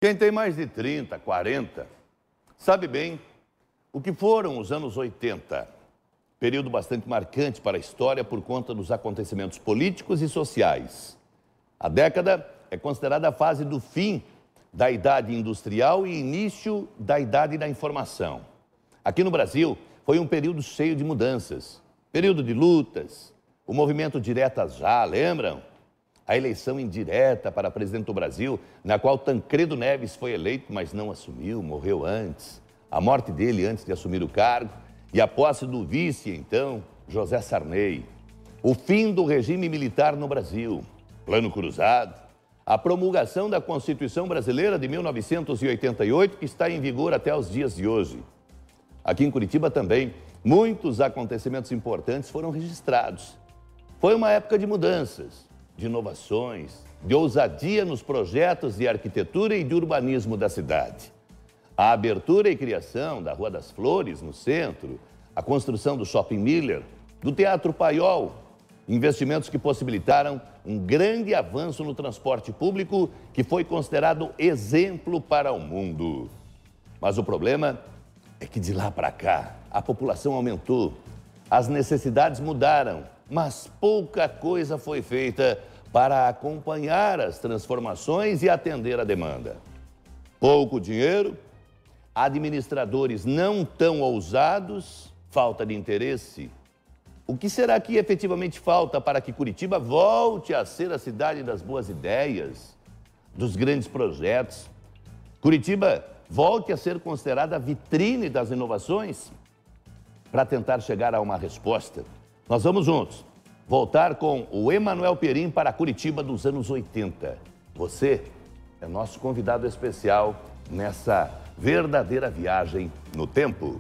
Quem tem mais de 30, 40, sabe bem o que foram os anos 80. Período bastante marcante para a história por conta dos acontecimentos políticos e sociais. A década é considerada a fase do fim da idade industrial e início da idade da informação. Aqui no Brasil, foi um período cheio de mudanças. Período de lutas, o movimento Diretas Já, lembram? A eleição indireta para presidente do Brasil, na qual Tancredo Neves foi eleito, mas não assumiu, morreu antes. A morte dele antes de assumir o cargo e a posse do vice, então, José Sarney. O fim do regime militar no Brasil, Plano Cruzado, a promulgação da Constituição Brasileira de 1988, que está em vigor até os dias de hoje. Aqui em Curitiba também, muitos acontecimentos importantes foram registrados. Foi uma época de mudanças, de inovações, de ousadia nos projetos de arquitetura e de urbanismo da cidade. A abertura e criação da Rua das Flores, no centro, a construção do Shopping Miller, do Teatro Paiol, investimentos que possibilitaram um grande avanço no transporte público que foi considerado exemplo para o mundo. Mas o problema é que de lá para cá a população aumentou, as necessidades mudaram, mas pouca coisa foi feita para acompanhar as transformações e atender a demanda. Pouco dinheiro, administradores não tão ousados, falta de interesse. O que será que efetivamente falta para que Curitiba volte a ser a cidade das boas ideias, dos grandes projetos? Curitiba volte a ser considerada a vitrine das inovações? Para tentar chegar a uma resposta, nós vamos juntos voltar com o Emanuel Perim para Curitiba dos anos 80. Você é nosso convidado especial nessa verdadeira viagem no tempo.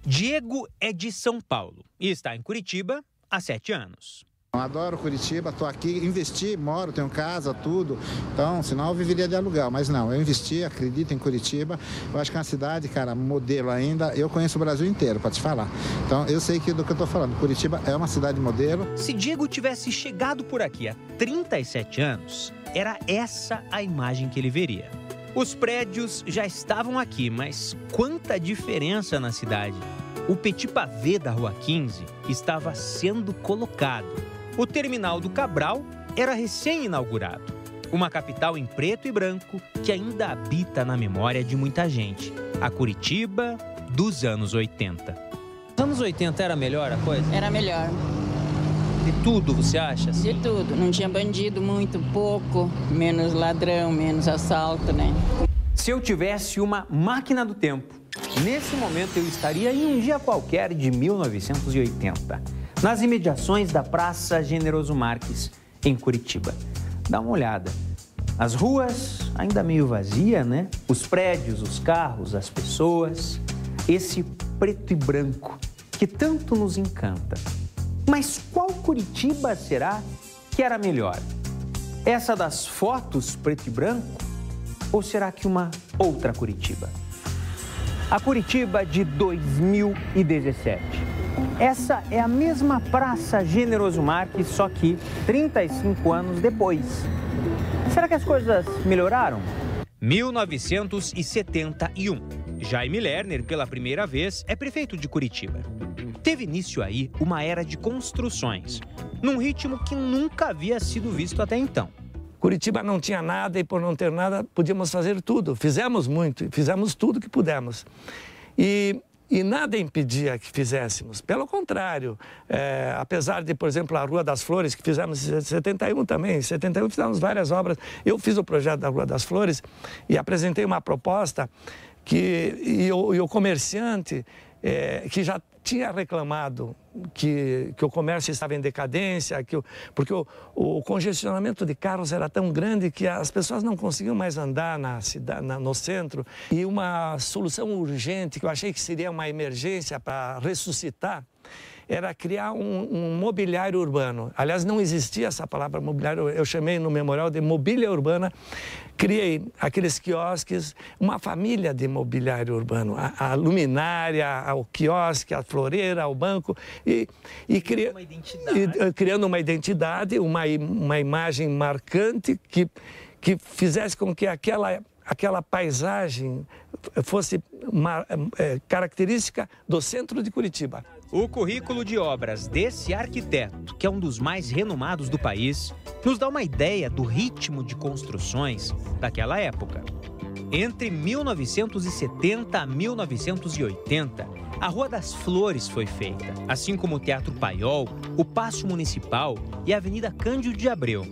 Diego é de São Paulo e está em Curitiba há 7 anos. Eu adoro Curitiba, estou aqui, investi, moro, tenho casa, tudo. Então, senão eu viveria de aluguel, mas não, eu investi, acredito em Curitiba. Eu acho que é uma cidade, cara, modelo ainda. Eu conheço o Brasil inteiro, para te falar. Então, eu sei do que eu estou falando. Curitiba é uma cidade modelo. Se Diego tivesse chegado por aqui há 37 anos, era essa a imagem que ele veria. Os prédios já estavam aqui, mas quanta diferença na cidade. O petit pavé da Rua 15 estava sendo colocado. O terminal do Cabral era recém-inaugurado. Uma capital em preto e branco que ainda habita na memória de muita gente. A Curitiba dos anos 80. Nos anos 80 era melhor a coisa? Era melhor. De tudo, você acha? De tudo. Não tinha bandido, muito pouco. Menos ladrão, menos assalto, né? Se eu tivesse uma máquina do tempo, nesse momento eu estaria em um dia qualquer de 1980, nas imediações da Praça Generoso Marques, em Curitiba. Dá uma olhada. As ruas ainda meio vazias, né? Os prédios, os carros, as pessoas. Esse preto e branco que tanto nos encanta. Mas qual Curitiba será que era melhor? Essa das fotos preto e branco? Ou será que uma outra Curitiba? A Curitiba de 2017. Essa é a mesma Praça Generoso Marques, só que 35 anos depois. Será que as coisas melhoraram? 1971. Jaime Lerner, pela primeira vez, é prefeito de Curitiba. Teve início aí uma era de construções, num ritmo que nunca havia sido visto até então. Curitiba não tinha nada e, por não ter nada, podíamos fazer tudo. Fizemos muito, fizemos tudo que pudemos. E nada impedia que fizéssemos. Pelo contrário, apesar de, por exemplo, a Rua das Flores, que fizemos em 71 também. Em 71 fizemos várias obras. Eu fiz o projeto da Rua das Flores e apresentei uma proposta e o comerciante, que já tinha reclamado que o comércio estava em decadência, porque o congestionamento de carros era tão grande que as pessoas não conseguiam mais andar no centro. E uma solução urgente, que eu achei que seria uma emergência para ressuscitar, era criar um mobiliário urbano. Aliás, não existia essa palavra mobiliário, eu chamei no memorial de mobília urbana. Criei aqueles quiosques, uma família de mobiliário urbano, a luminária, o quiosque, a floreira, o banco, criando uma identidade, uma imagem marcante que que fizesse com que aquela paisagem fosse uma característica do centro de Curitiba. O currículo de obras desse arquiteto, que é um dos mais renomados do país, nos dá uma ideia do ritmo de construções daquela época. Entre 1970 a 1980, a Rua das Flores foi feita, assim como o Teatro Paiol, o Paço Municipal e a Avenida Cândido de Abreu.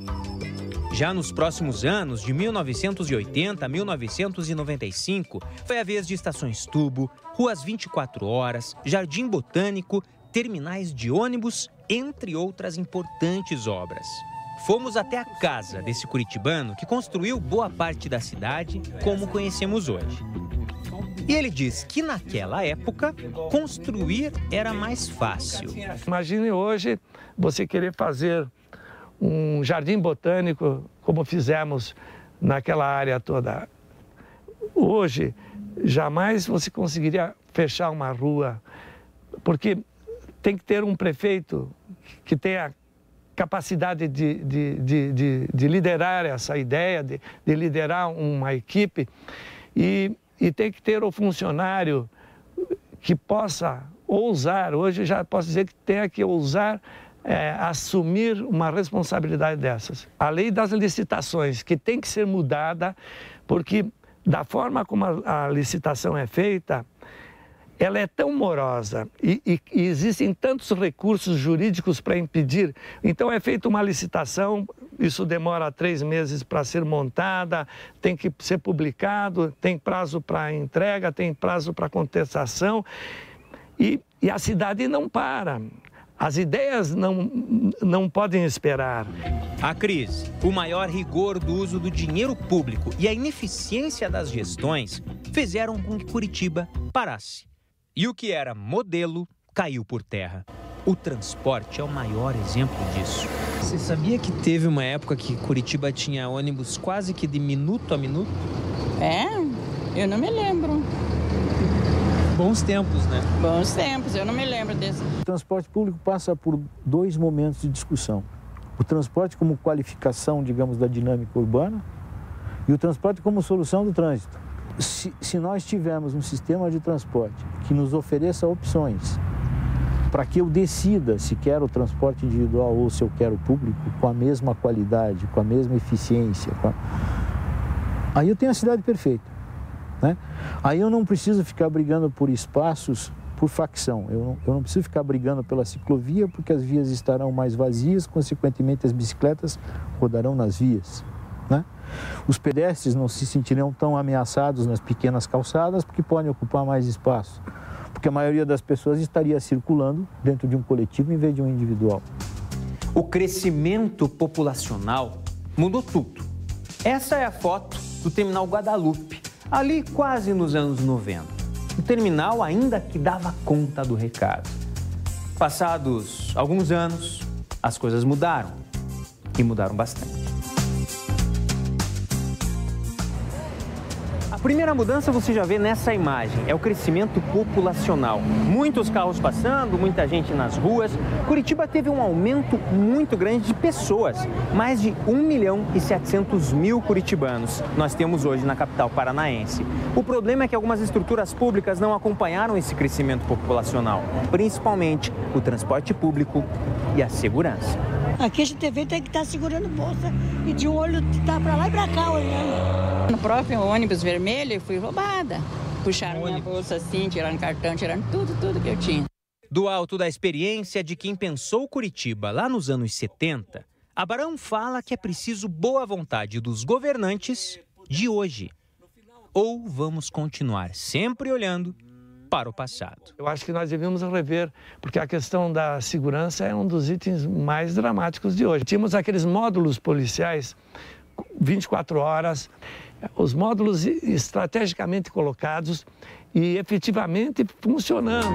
Já nos próximos anos, de 1980 a 1995, foi a vez de estações tubo, ruas 24 horas, jardim botânico, terminais de ônibus, entre outras importantes obras. Fomos até a casa desse curitibano que construiu boa parte da cidade como conhecemos hoje. E ele diz que naquela época, construir era mais fácil. Imagine hoje você querer fazer um jardim botânico como fizemos naquela área toda. Hoje, jamais você conseguiria fechar uma rua, porque tem que ter um prefeito que tenha capacidade de liderar essa ideia, de liderar uma equipe, e tem que ter o funcionário que possa ousar, hoje já posso dizer que tenha que ousar assumir uma responsabilidade dessas. A lei das licitações, que tem que ser mudada, porque da forma como a licitação é feita, ela é tão morosa e existem tantos recursos jurídicos para impedir. Então é feita uma licitação, isso demora 3 meses para ser montada, tem que ser publicado, tem prazo para entrega, tem prazo para contestação e a cidade não para. As ideias não podem esperar. A crise, o maior rigor do uso do dinheiro público e a ineficiência das gestões fizeram com que Curitiba parasse. E o que era modelo caiu por terra. O transporte é o maior exemplo disso. Você sabia que teve uma época que Curitiba tinha ônibus quase que de minuto a minuto? Eu não me lembro. Bons tempos, né? Bons tempos, eu não me lembro desse. O transporte público passa por 2 momentos de discussão. O transporte como qualificação, digamos, da dinâmica urbana e o transporte como solução do trânsito. Se nós tivermos um sistema de transporte que nos ofereça opções para que eu decida se quero o transporte individual ou se eu quero o público com a mesma qualidade, com a mesma eficiência, aí eu tenho a cidade perfeita. Né? Aí eu não preciso ficar brigando por espaços, por facção. Eu não preciso ficar brigando pela ciclovia, porque as vias estarão mais vazias, consequentemente as bicicletas rodarão nas vias. Né? Os pedestres não se sentirão tão ameaçados nas pequenas calçadas, porque podem ocupar mais espaço. Porque a maioria das pessoas estaria circulando dentro de um coletivo em vez de um individual. O crescimento populacional mudou tudo. Essa é a foto do terminal Guadalupe, ali quase nos anos 90. O terminal ainda que dava conta do recado. Passados alguns anos, as coisas mudaram. E mudaram bastante. A primeira mudança você já vê nessa imagem, é o crescimento populacional. Muitos carros passando, muita gente nas ruas. Curitiba teve um aumento muito grande de pessoas. Mais de 1.700.000 curitibanos nós temos hoje na capital paranaense. O problema é que algumas estruturas públicas não acompanharam esse crescimento populacional, principalmente o transporte público e a segurança. Aqui a gente tem que estar segurando bolsa e de um olho tá para lá e para cá olhando. No próprio ônibus vermelho eu fui roubada. Puxaram minha bolsa assim, tiraram cartão, tiraram tudo que eu tinha. Do alto da experiência de quem pensou Curitiba lá nos anos 70, Abrão fala que é preciso boa vontade dos governantes de hoje. Ou vamos continuar sempre olhando para o passado. Eu acho que nós devíamos rever, porque a questão da segurança é um dos itens mais dramáticos de hoje. Tínhamos aqueles módulos policiais 24 horas, os módulos estrategicamente colocados e efetivamente funcionando.